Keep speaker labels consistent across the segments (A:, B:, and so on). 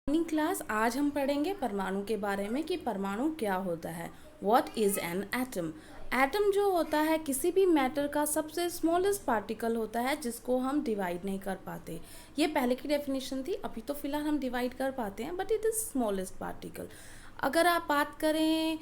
A: Morning class. आज हम पढ़ेंगे परमाणु के बारे में कि परमाणु क्या होता है। What is an atom. Atom जो होता है किसी भी मैटर का सबसे स्मॉलेस्ट पार्टिकल होता है जिसको हम डिवाइड नहीं कर पाते। ये पहले की डेफिनेशन थी, अभी तो फिलहाल हम डिवाइड कर पाते हैं, but it is smallest particle. अगर आप बात करें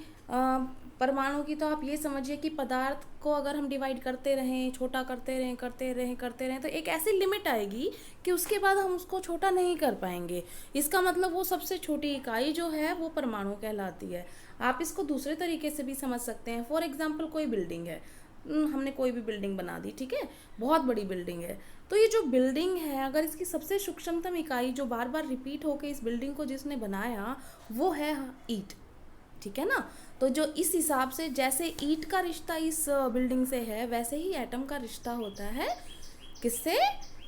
A: परमाणु की, तो आप ये समझिए कि पदार्थ को अगर हम डिवाइड करते रहें, छोटा करते रहें तो एक ऐसी लिमिट आएगी कि उसके बाद हम उसको छोटा नहीं कर पाएंगे। इसका मतलब वो सबसे छोटी इकाई जो है वो परमाणु कहलाती है। आप इसको दूसरे तरीके से भी समझ सकते हैं। फॉर एग्जाम्पल कोई बिल्डिंग है, हमने कोई भी बिल्डिंग बना दी, ठीक है, बहुत बड़ी बिल्डिंग है। तो ये जो बिल्डिंग है, अगर इसकी सबसे सूक्ष्मतम इकाई जो बार बार रिपीट होकर इस बिल्डिंग को जिसने बनाया वो है ईंट, ठीक है ना। तो जो इस हिसाब से जैसे ईंट का रिश्ता इस बिल्डिंग से है, वैसे ही एटम का रिश्ता होता है किससे?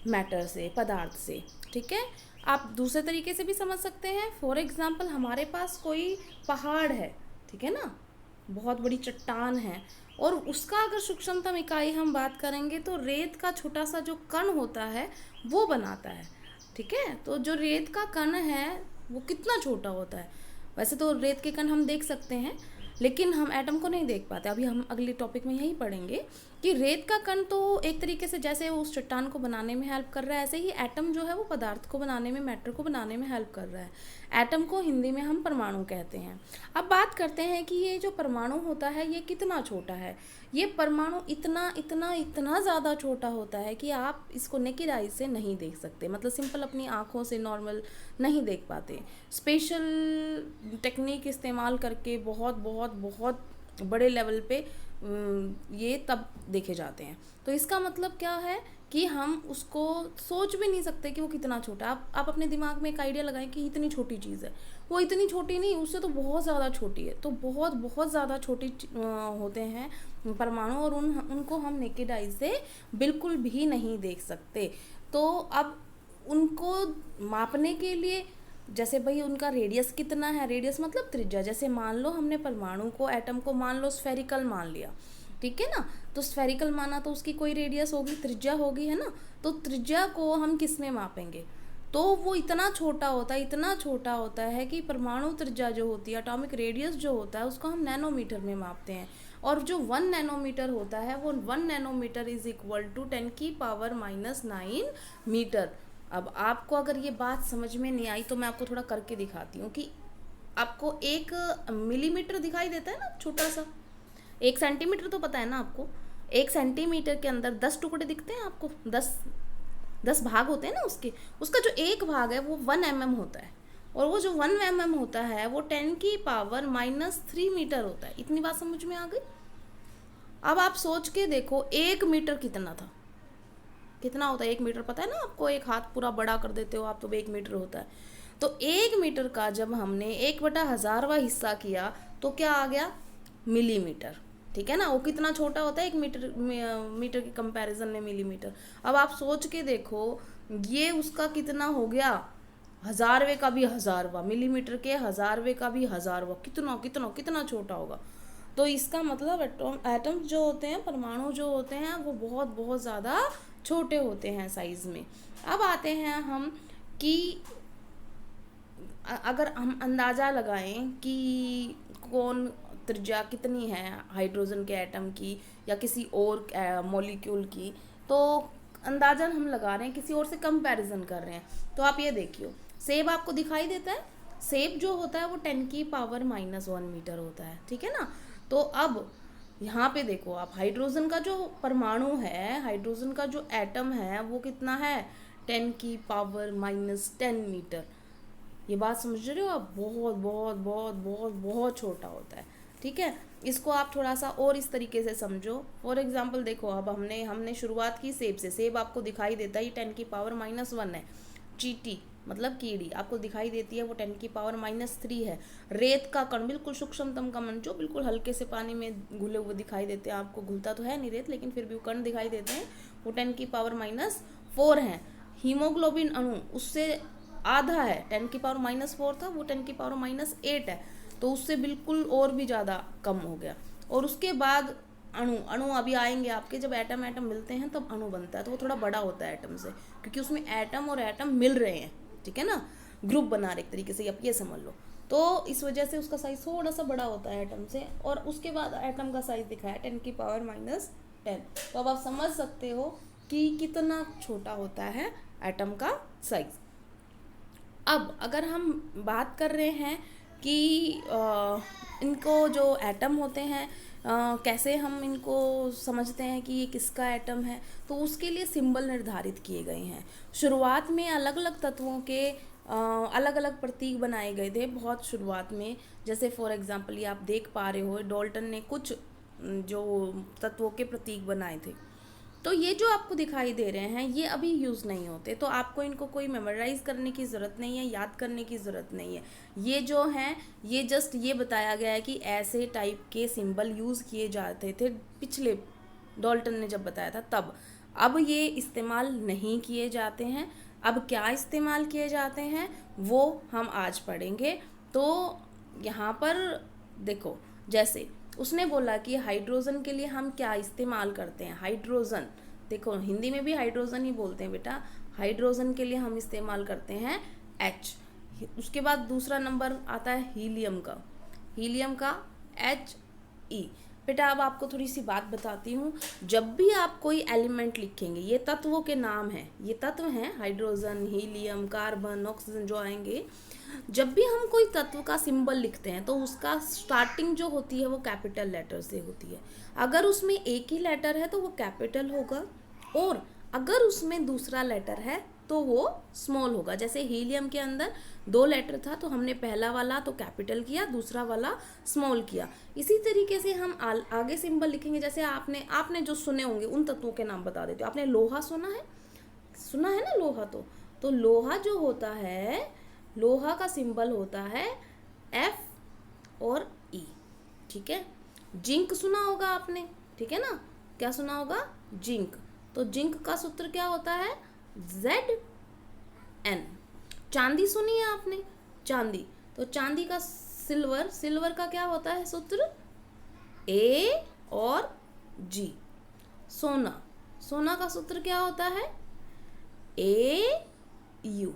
A: मैटर से, पदार्थ से, ठीक है। आप दूसरे तरीके से भी समझ सकते हैं। फॉर एग्जाम्पल हमारे पास कोई पहाड़ है, ठीक है ना, बहुत बड़ी चट्टान है, और उसका अगर सूक्ष्मतम इकाई हम बात करेंगे तो रेत का छोटा सा जो कण होता है वो बनाता है, ठीक है। तो जो रेत का कण है वो कितना छोटा होता है। वैसे तो रेत के कण हम देख सकते हैं, लेकिन हम एटम को नहीं देख पाते। अभी हम अगले टॉपिक में यही पढ़ेंगे कि रेत का कण तो एक तरीके से जैसे उस चट्टान को बनाने में हेल्प कर रहा है, ऐसे ही एटम जो है वो पदार्थ को बनाने में, मैटर को बनाने में हेल्प कर रहा है। एटम को हिंदी में हम परमाणु कहते हैं। अब बात करते हैं कि ये जो परमाणु होता है ये कितना छोटा है। ये परमाणु इतना इतना इतना ज़्यादा छोटा होता है कि आप इसको नेकेड आई से नहीं देख सकते, मतलब सिंपल अपनी आँखों से नॉर्मल नहीं देख पाते। स्पेशल टेक्निक इस्तेमाल करके बहुत बहुत बहुत बड़े लेवल पे ये तब देखे जाते हैं। तो इसका मतलब क्या है कि हम उसको सोच भी नहीं सकते कि वो कितना छोटा। आप अपने दिमाग में एक आइडिया लगाएं कि इतनी छोटी चीज़ है, वो इतनी छोटी नहीं, उससे तो बहुत ज़्यादा छोटी है। तो बहुत बहुत ज़्यादा छोटी होते हैं परमाणु, और उनको हम नेकेड आई से बिल्कुल भी नहीं देख सकते। तो अब उनको मापने के लिए, जैसे भाई उनका रेडियस कितना है, रेडियस मतलब त्रिज्या। जैसे मान लो हमने परमाणु को, एटम को मान लो स्फेरिकल मान लिया, ठीक है ना। तो स्फेरिकल माना तो उसकी कोई रेडियस होगी, त्रिज्या होगी, है ना। तो त्रिज्या को हम किस में मापेंगे? तो वो इतना छोटा होता है, इतना छोटा होता है कि परमाणु त्रिज्या जो होती है, एटॉमिक रेडियस जो होता है, उसको हम नैनोमीटर में मापते हैं। और जो 1 नैनोमीटर होता है वो 1 nanometre is equal to 10⁻⁹ metre. अब आपको अगर ये बात समझ में नहीं आई तो मैं आपको थोड़ा करके दिखाती हूँ कि आपको 1 मिलीमीटर दिखाई देता है ना, छोटा सा। 1 सेंटीमीटर तो पता है ना आपको। 1 सेंटीमीटर के अंदर 10 टुकड़े दिखते हैं आपको, 10 भाग होते हैं ना उसके। उसका जो एक भाग है वो 1 mm होता है, और वो जो 1 mm होता है वो 10⁻³ मीटर होता है। इतनी बात समझ में आ गई। अब आप सोच के देखो 1 मीटर कितना था, कितना होता है 1 मीटर, पता है ना आपको। एक हाथ पूरा बड़ा कर देते हो आप तो 1 मीटर होता है। तो 1 मीटर का जब हमने 1/1000वां हिस्सा किया तो क्या आ गया? मिलीमीटर, ठीक है ना। वो कितना छोटा होता है 1 मीटर, मीटर के कंपैरिजन में मिलीमीटर। अब आप सोच के देखो ये उसका कितना हो गया, 1000वें का भी 1000वां, मिलीमीटर के 1000वें का भी 1000वां। कितना कितना कितना छोटा होगा। तो इसका मतलब एटम्स जो होते हैं, परमाणु जो होते हैं, वो बहुत बहुत ज़्यादा छोटे होते हैं साइज़ में। अब आते हैं हम कि अगर हम अंदाज़ा लगाएं कि कौन त्रिज्या कितनी है हाइड्रोजन के एटम की या किसी और मॉलिक्यूल की, तो अंदाज़न हम लगा रहे हैं, किसी और से कंपैरिजन कर रहे हैं। तो आप ये देखिए, सेब आपको दिखाई देता है। सेब जो होता है वो 10⁻⁻1 मीटर होता है, ठीक है ना। तो अब यहाँ पे देखो आप, हाइड्रोजन का जो परमाणु है, हाइड्रोजन का जो एटम है वो कितना है? 10⁻⁻10 मीटर। ये बात समझ रहे हो आप? बहुत बहुत बहुत बहुत बहुत छोटा होता है, ठीक है। इसको आप थोड़ा सा और इस तरीके से समझो। फॉर एग्जाम्पल देखो, अब हमने शुरुआत की सेब से। सेब आपको दिखाई देता है 10⁻⁻1 है। चींटी मतलब कीड़ी आपको दिखाई देती है वो 10⁻³ है। रेत का कण, बिल्कुल सूक्ष्मतम कण जो बिल्कुल हल्के से पानी में घुले हुए दिखाई देते हैं आपको, घुलता तो है नहीं रेत, लेकिन फिर भी वो कण दिखाई देते हैं, वो 10⁻⁴ है। हीमोग्लोबिन अणु उससे आधा है, 10⁻⁴ था, वो 10⁻8 है, तो उससे बिल्कुल और भी ज़्यादा कम हो गया। और उसके बाद अणु अभी आएंगे आपके, जब एटम मिलते हैं तब अणु बनता है, तो वो थोड़ा बड़ा होता है एटम से, क्योंकि उसमें एटम और एटम मिल रहे हैं, ठीक है ना। ग्रुप बना रहे एक तरीके से, आप ये समझ लो। तो इस वजह से उसका साइज थोड़ा सा बड़ा होता है एटम से। और उसके बाद एटम का साइज दिखाया 10⁻⁻10। तो अब आप समझ सकते हो कि कितना छोटा होता है एटम का साइज। अब अगर हम बात कर रहे हैं कि इनको जो एटम होते हैं कैसे हम इनको समझते हैं कि ये किसका एटम है, तो उसके लिए सिंबल निर्धारित किए गए हैं। शुरुआत में अलग अलग तत्वों के अलग अलग प्रतीक बनाए गए थे बहुत शुरुआत में। जैसे फॉर एग्जांपल ये आप देख पा रहे हो, डाल्टन ने कुछ जो तत्वों के प्रतीक बनाए थे। तो ये जो आपको दिखाई दे रहे हैं ये अभी यूज़ नहीं होते, तो आपको इनको कोई मेमोराइज करने की ज़रूरत नहीं है, याद करने की ज़रूरत नहीं है। ये जो हैं ये जस्ट ये बताया गया है कि ऐसे टाइप के सिंबल यूज़ किए जाते थे पिछले डाल्टन ने जब बताया था तब। अब ये इस्तेमाल नहीं किए जाते हैं। अब क्या इस्तेमाल किए जाते हैं वो हम आज पढ़ेंगे। तो यहाँ पर देखो, जैसे उसने बोला कि हाइड्रोजन के लिए हम क्या इस्तेमाल करते हैं। हाइड्रोजन, देखो हिंदी में भी हाइड्रोजन ही बोलते हैं बेटा। हाइड्रोजन के लिए हम इस्तेमाल करते हैं H। उसके बाद दूसरा नंबर आता है हीलियम का। हीलियम का He। बेटा अब आपको थोड़ी सी बात बताती हूँ। जब भी आप कोई एलिमेंट लिखेंगे, ये तत्वों के नाम हैं, ये तत्व हैं हाइड्रोजन, हीलियम, कार्बन, ऑक्सीजन जो आएंगे। जब भी हम कोई तत्व का सिंबल लिखते हैं तो उसका स्टार्टिंग जो होती है वो कैपिटल लेटर से होती है। अगर उसमें एक ही लेटर है तो वो कैपिटल होगा, और अगर उसमें दूसरा लेटर है तो वो स्मॉल होगा। जैसे हीलियम के अंदर 2 लेटर था तो हमने पहला वाला तो कैपिटल किया, दूसरा वाला स्मॉल किया। इसी तरीके से हम आगे सिंबल लिखेंगे। जैसे आपने जो सुने होंगे उन तत्वों के नाम बता देते हो। आपने लोहा सुना है ना लोहा। तो लोहा जो होता है, लोहा का सिंबल होता है F और E, ठीक है। जिंक सुना होगा आपने, ठीक है ना, क्या सुना होगा, जिंक। तो जिंक का सूत्र क्या होता है, Zn। चांदी सुनी है आपने, चांदी, तो चांदी का सिल्वर का क्या होता है सूत्र, A और G। सोना का सूत्र क्या होता है, AU,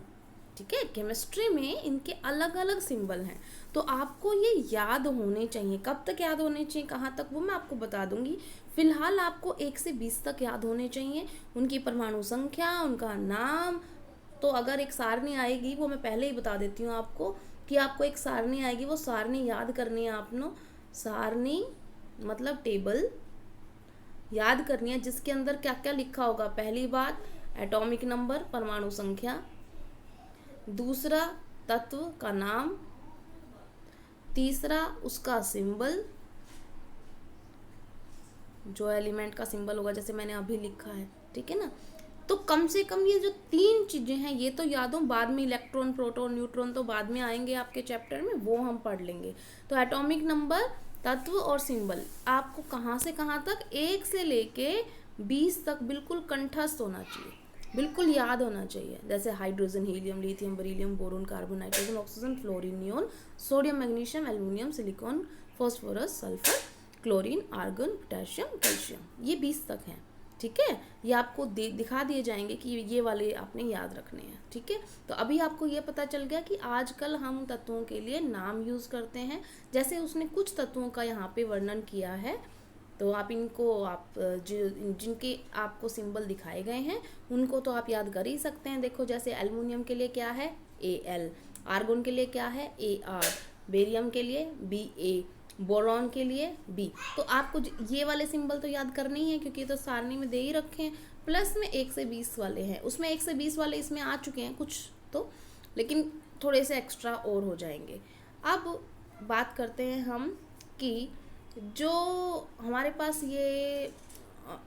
A: ठीक है। केमिस्ट्री में इनके अलग अलग सिंबल हैं, तो आपको ये याद होने चाहिए। कब तक याद होने चाहिए, कहाँ तक, वो मैं आपको बता दूंगी। फिलहाल आपको 1 से 20 तक याद होने चाहिए, उनकी परमाणु संख्या, उनका नाम। तो अगर एक सारणी आएगी, वो मैं पहले ही बता देती हूँ आपको कि आपको एक सारणी आएगी, वो सारणी याद करनी है आपने। सारणी मतलब टेबल याद करनी है, जिसके अंदर क्या क्या लिखा होगा। पहली बात एटॉमिक नंबर, परमाणु संख्या, दूसरा तत्व का नाम, तीसरा उसका सिंबल, जो एलिमेंट का सिंबल होगा जैसे मैंने अभी लिखा है, ठीक है ना। तो कम से कम ये जो 3 चीज़ें हैं ये तो याद हो। बाद में इलेक्ट्रॉन, प्रोटॉन, न्यूट्रॉन तो बाद में आएंगे आपके चैप्टर में, वो हम पढ़ लेंगे। तो एटॉमिक नंबर, तत्व और सिंबल आपको कहाँ से कहाँ तक, 1 से लेके 20 तक बिल्कुल कंठस्थ होना चाहिए, बिल्कुल याद होना चाहिए। जैसे hydrogen, helium, lithium, beryllium, boron, carbon, nitrogen, oxygen, fluorine, neon, sodium, magnesium, aluminium, silicon, phosphorus, sulphur, chlorine, argon, potassium, calcium, ये 20 तक हैं, ठीक है। ये आपको दिखा दिए जाएंगे कि ये वाले आपने याद रखने हैं, ठीक है। तो अभी आपको ये पता चल गया कि आजकल हम तत्वों के लिए नाम यूज़ करते हैं। जैसे उसने कुछ तत्वों का यहाँ पे वर्णन किया है, तो आप इनको जिनके आपको सिंबल दिखाए गए हैं उनको तो आप याद कर ही सकते हैं। देखो जैसे एल्युमिनियम के लिए क्या है, Al, आर्गन के लिए क्या है, Ar, बेरियम के लिए Ba, बोरॉन के लिए B। तो आपको ये वाले सिंबल तो याद करने ही है, क्योंकि तो सारणी में दे ही रखे हैं। प्लस में 1 से 20 वाले हैं, उसमें 1 से 20 वाले इसमें आ चुके हैं कुछ तो, लेकिन थोड़े से एक्स्ट्रा और हो जाएंगे। अब बात करते हैं हम कि जो हमारे पास ये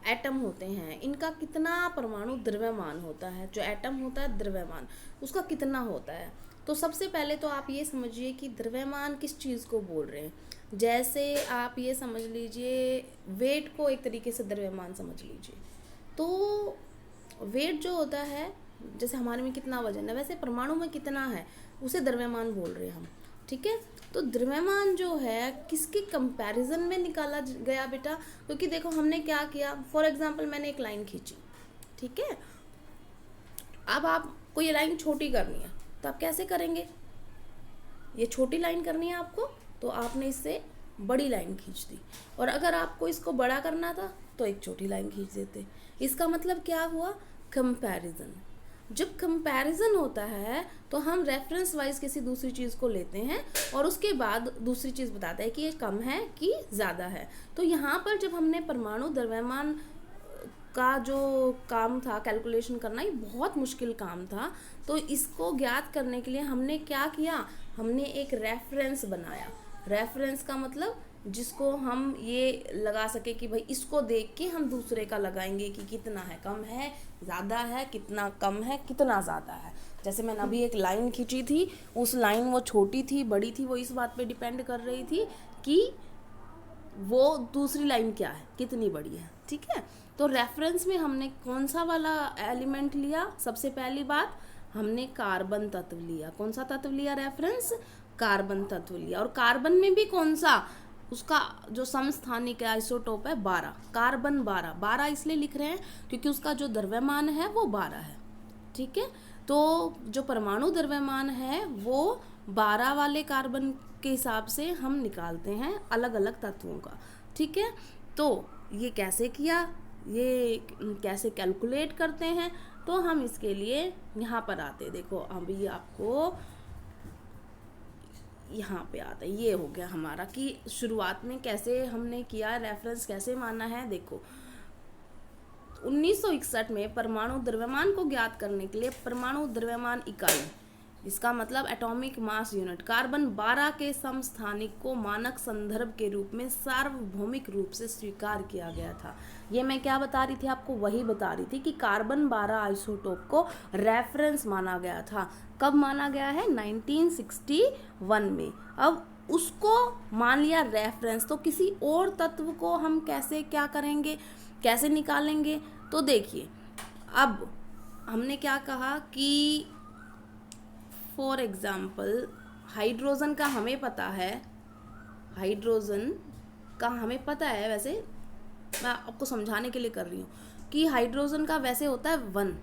A: एटम होते हैं, इनका कितना परमाणु द्रव्यमान होता है। जो एटम होता है द्रव्यमान, उसका कितना होता है। तो सबसे पहले तो आप ये समझिए कि द्रव्यमान किस चीज़ को बोल रहे हैं। जैसे आप ये समझ लीजिए, वेट को एक तरीके से द्रव्यमान समझ लीजिए। तो वेट जो होता है, जैसे हमारे में कितना वजन है, वैसे परमाणु में कितना है उसे द्रव्यमान बोल रहे हैं हम, ठीक है। तो द्रव्यमान जो है किसके कंपैरिजन में निकाला गया बेटा, क्योंकि देखो हमने क्या किया, फॉर एग्जांपल मैंने एक लाइन खींची, ठीक है। अब आपको ये लाइन छोटी करनी है, तो आप कैसे करेंगे? ये छोटी लाइन करनी है आपको, तो आपने इससे बड़ी लाइन खींच दी, और अगर आपको इसको बड़ा करना था तो एक छोटी लाइन खींच देते। इसका मतलब क्या हुआ? कंपैरिजन। जब कंपैरिजन होता है तो हम रेफरेंस वाइज किसी दूसरी चीज़ को लेते हैं और उसके बाद दूसरी चीज़ बताता है कि ये कम है कि ज़्यादा है। तो यहाँ पर जब हमने परमाणु द्रव्यमान का जो काम था कैलकुलेशन करना, ये बहुत मुश्किल काम था। तो इसको ज्ञात करने के लिए हमने क्या किया? हमने एक रेफरेंस बनाया। रेफरेंस का मतलब जिसको हम ये लगा सके कि भाई इसको देख के हम दूसरे का लगाएंगे कि कितना है, कम है, ज़्यादा है, कितना कम है, कितना ज़्यादा है। जैसे मैंने अभी एक लाइन खींची थी, उस लाइन वो छोटी थी बड़ी थी, वो इस बात पे डिपेंड कर रही थी कि वो दूसरी लाइन क्या है, कितनी बड़ी है। ठीक है, तो रेफरेंस में हमने कौन सा वाला एलिमेंट लिया? सबसे पहली बात हमने कार्बन तत्व लिया। कौन सा तत्व लिया? रेफरेंस कार्बन तत्व लिया। और कार्बन में भी कौन सा? उसका जो समस्थानिक आइसोटोप है 12, कार्बन 12। 12 इसलिए लिख रहे हैं क्योंकि उसका जो द्रव्यमान है वो 12 है। ठीक है, तो जो परमाणु द्रव्यमान है वो 12 वाले कार्बन के हिसाब से हम निकालते हैं अलग अलग तत्वों का। ठीक है, तो ये कैसे किया, ये कैसे कैलकुलेट करते हैं, तो हम इसके लिए यहाँ पर आते हैं। देखो अभी आपको यहाँ पे आता है, ये हो गया हमारा कि शुरुआत में कैसे हमने किया, रेफरेंस कैसे माना है। देखो 1961 में परमाणु द्रव्यमान को ज्ञात करने के लिए परमाणु द्रव्यमान इकाई, इसका मतलब एटॉमिक मास यूनिट, कार्बन 12 के समस्थानिक को मानक संदर्भ के रूप में सार्वभौमिक रूप से स्वीकार किया गया था। ये मैं क्या बता रही थी आपको? वही बता रही थी कि कार्बन 12 आइसोटोप को रेफरेंस माना गया था। कब माना गया है? 1961 में। अब उसको मान लिया रेफरेंस, तो किसी और तत्व को हम कैसे क्या करेंगे, कैसे निकालेंगे? तो देखिए, अब हमने क्या कहा कि फॉर एग्जाम्पल हाइड्रोजन का हमें पता है, हाइड्रोजन का हमें पता है, वैसे मैं आपको समझाने के लिए कर रही हूँ कि हाइड्रोजन का वैसे होता है 1,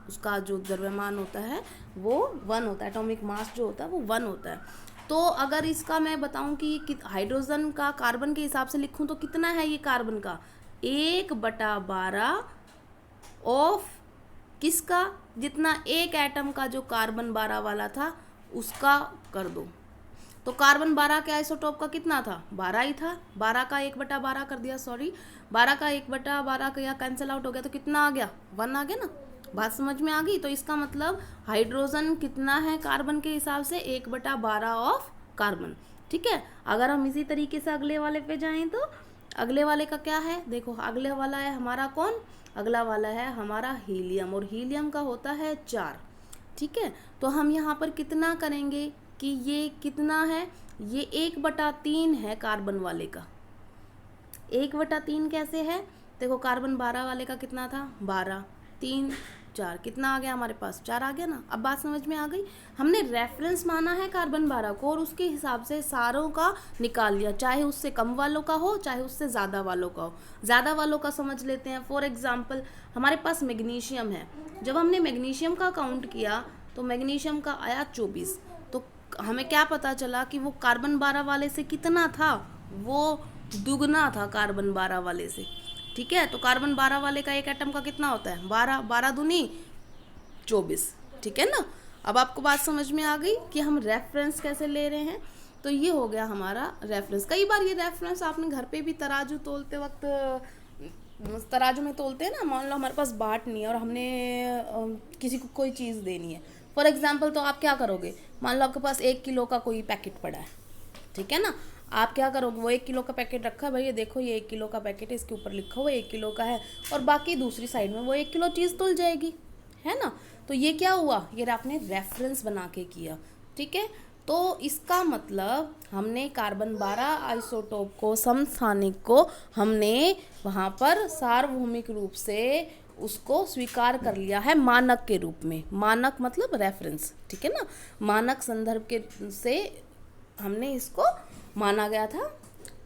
A: उसका जो द्रव्यमान होता है वो 1 होता है, एटॉमिक मास जो होता है वो 1 होता है। तो अगर इसका मैं बताऊं कि हाइड्रोजन का कार्बन के हिसाब से लिखूं तो कितना है ये कार्बन का? 1/12 ऑफ किसका? जितना एक एटम का जो कार्बन 12 वाला था उसका कर दो। तो कार्बन 12 के आइसोटोप का कितना था? 12 ही था। 12 का 1/12 कर दिया, सॉरी 12 का 1/12 का कैंसिल आउट हो गया, तो कितना आ गया? 1 आ गया ना। बात समझ में आ गई? तो इसका मतलब हाइड्रोजन कितना है कार्बन के हिसाब से? 1/12 ऑफ कार्बन। ठीक है, अगर हम इसी तरीके से अगले वाले पे जाएं तो अगले वाले का क्या है? देखो अगले वाला है हमारा कौन? अगला वाला है हमारा हीलियम, और हीलियम का होता है 4। ठीक है, तो हम यहाँ पर कितना करेंगे कि ये कितना है? ये 1/3 है कार्बन वाले का। 1/3 कैसे है? देखो कार्बन 12 वाले का कितना था? 12, 3, 4, कितना आ गया हमारे पास? 4 आ गया ना। अब बात समझ में आ गई? हमने रेफरेंस माना है कार्बन 12 को और उसके हिसाब से सारों का निकाल लिया, चाहे उससे कम वालों का हो चाहे उससे ज़्यादा वालों का हो। ज़्यादा वालों का समझ लेते हैं। फॉर एग्जाम्पल हमारे पास मैग्नीशियम है, जब हमने मैग्नीशियम का काउंट किया तो मैग्नीशियम का आया 24। तो हमें क्या पता चला कि वो कार्बन 12 वाले से कितना था? वो दुगना था कार्बन 12 वाले से। ठीक है, तो कार्बन 12 वाले का एक एटम का कितना होता है? 12, 12 दूनी 24। ठीक है ना। अब आपको बात समझ में आ गई कि हम रेफरेंस कैसे ले रहे हैं। तो ये हो गया हमारा रेफरेंस। कई बार ये रेफरेंस आपने घर पे भी तराजू तोलते वक्त, तराजू में तोलते हैं ना, मान लो हमारे पास बाट नहीं है और हमने किसी को कोई चीज़ देनी है फॉर एग्जाम्पल, तो आप क्या करोगे? मान लो आपके पास 1 किलो का कोई पैकेट पड़ा है, ठीक है ना। आप क्या करोगे? वो 1 किलो का पैकेट रखा है, भाई ये देखो ये 1 किलो का पैकेट है, इसके ऊपर लिखा हुआ 1 किलो का है, और बाकी दूसरी साइड में वो 1 किलो चीज़ तुल जाएगी, है ना। तो ये क्या हुआ? ये आपने रेफरेंस बना के किया। ठीक है, तो इसका मतलब हमने कार्बन 12 आइसोटोप को, समस्थानिक को, हमने वहाँ पर सार्वभौमिक रूप से उसको स्वीकार कर लिया है मानक के रूप में। मानक मतलब रेफरेंस, ठीक है ना। मानक संदर्भ के से हमने इसको माना गया था।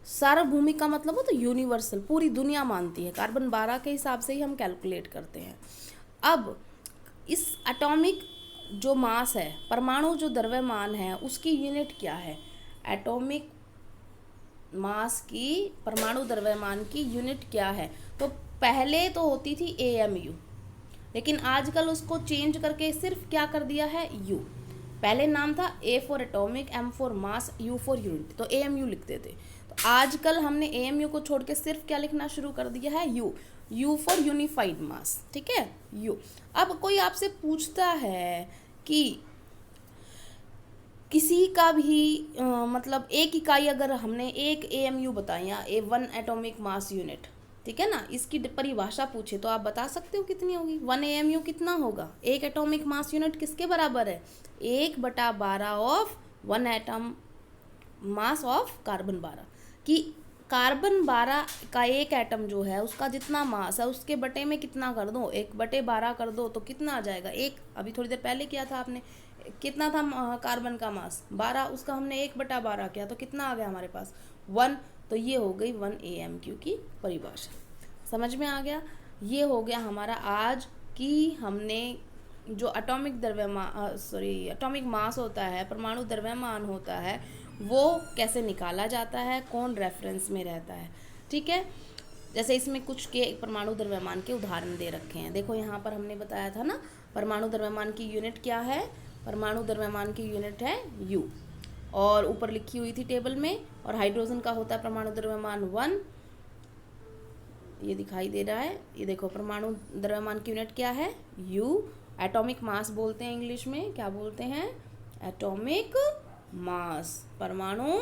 A: सार्वभौमिक का मतलब हो तो यूनिवर्सल, पूरी दुनिया मानती है। कार्बन 12 के हिसाब से ही हम कैलकुलेट करते हैं। अब इस एटॉमिक जो मास है, परमाणु जो द्रव्यमान है उसकी यूनिट क्या है? एटॉमिक मास की, परमाणु द्रव्यमान की यूनिट क्या है? तो पहले तो होती थी AMU, लेकिन आजकल उसको चेंज करके सिर्फ क्या कर दिया है? U। पहले नाम था A for atomic, M for mass, U for unit, तो AMU लिखते थे। तो आजकल हमने AMU को छोड़ के सिर्फ क्या लिखना शुरू कर दिया है? U फॉर यूनिफाइड मास, ठीक है, U। अब कोई आपसे पूछता है कि किसी का भी मतलब एक इकाई अगर हमने एक AMU बताई या A1 एटॉमिक मास यूनिट, ठीक है ना, इसकी परिभाषा पूछे तो आप बता सकते हो कितनी होगी? 1 AMU कितना होगा? एक एटॉमिक मास यूनिट किसके बराबर है? 1/12 of 1 atom mass of carbon 12, कि कार्बन 12 का एक एटम जो है उसका जितना मास है उसके बटे में कितना कर दो? 1/12 कर दो तो कितना आ जाएगा? एक, अभी थोड़ी देर पहले किया था आपने, कितना था कार्बन का मास? 12, उसका हमने 1/12 किया तो कितना आ गया हमारे पास? 1। तो ये हो गई 1 AMQ की परिभाषा। समझ में आ गया? ये हो गया हमारा आज की, हमने जो एटॉमिक मास होता है, परमाणु द्रव्यमान होता है, वो कैसे निकाला जाता है, कौन रेफरेंस में रहता है, ठीक है। जैसे इसमें कुछ के परमाणु द्रव्यमान के उदाहरण दे रखे हैं। देखो यहाँ पर हमने बताया था ना, परमाणु द्रव्यमान की यूनिट क्या है? परमाणु द्रव्यमान की यूनिट है U, और ऊपर लिखी हुई थी टेबल में। और हाइड्रोजन का होता है परमाणु द्रव्यमान 1, ये दिखाई दे रहा है, ये देखो परमाणु द्रव्यमान की यूनिट क्या है? U। एटॉमिक मास बोलते हैं इंग्लिश में, क्या बोलते हैं? एटॉमिक मास, परमाणु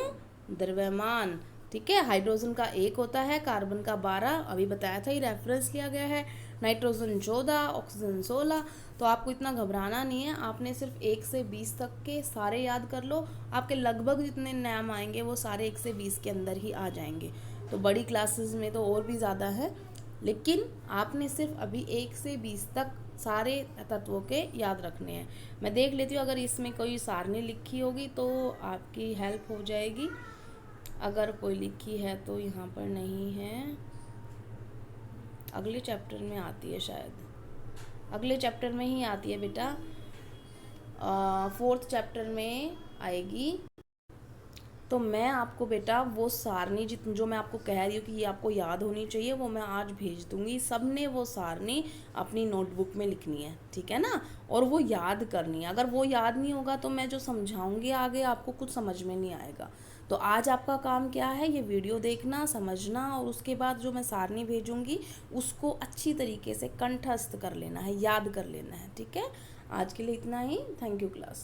A: द्रव्यमान, ठीक है। हाइड्रोजन का 1 होता है, कार्बन का 12, अभी बताया था, ये रेफरेंस लिया गया है। Nitrogen 14, oxygen 16। तो आपको इतना घबराना नहीं है, आपने सिर्फ 1 से 20 तक के सारे याद कर लो। आपके लगभग जितने नाम आएंगे वो सारे 1 से 20 के अंदर ही आ जाएंगे। तो बड़ी क्लासेस में तो और भी ज़्यादा है, लेकिन आपने सिर्फ अभी 1 से 20 तक सारे तत्वों के याद रखने हैं। मैं देख लेती हूँ अगर इसमें कोई सारणी लिखी होगी तो आपकी हेल्प हो जाएगी। अगर कोई लिखी है तो यहाँ पर नहीं है, अगले चैप्टर में आती है शायद, अगले चैप्टर में ही आती है बेटा, 4th चैप्टर में आएगी। तो मैं आपको बेटा वो सारणी जो मैं आपको कह रही हूँ कि ये आपको याद होनी चाहिए, वो मैं आज भेज दूंगी। सब ने वो सारणी अपनी नोटबुक में लिखनी है, ठीक है ना, और वो याद करनी है। अगर वो याद नहीं होगा तो मैं जो समझाऊंगी आगे आपको कुछ समझ में नहीं आएगा। तो आज आपका काम क्या है? ये वीडियो देखना, समझना, और उसके बाद जो मैं सारणी भेजूंगी उसको अच्छी तरीके से कंठस्थ कर लेना है, याद कर लेना है, ठीक है। आज के लिए इतना ही। Thank you class.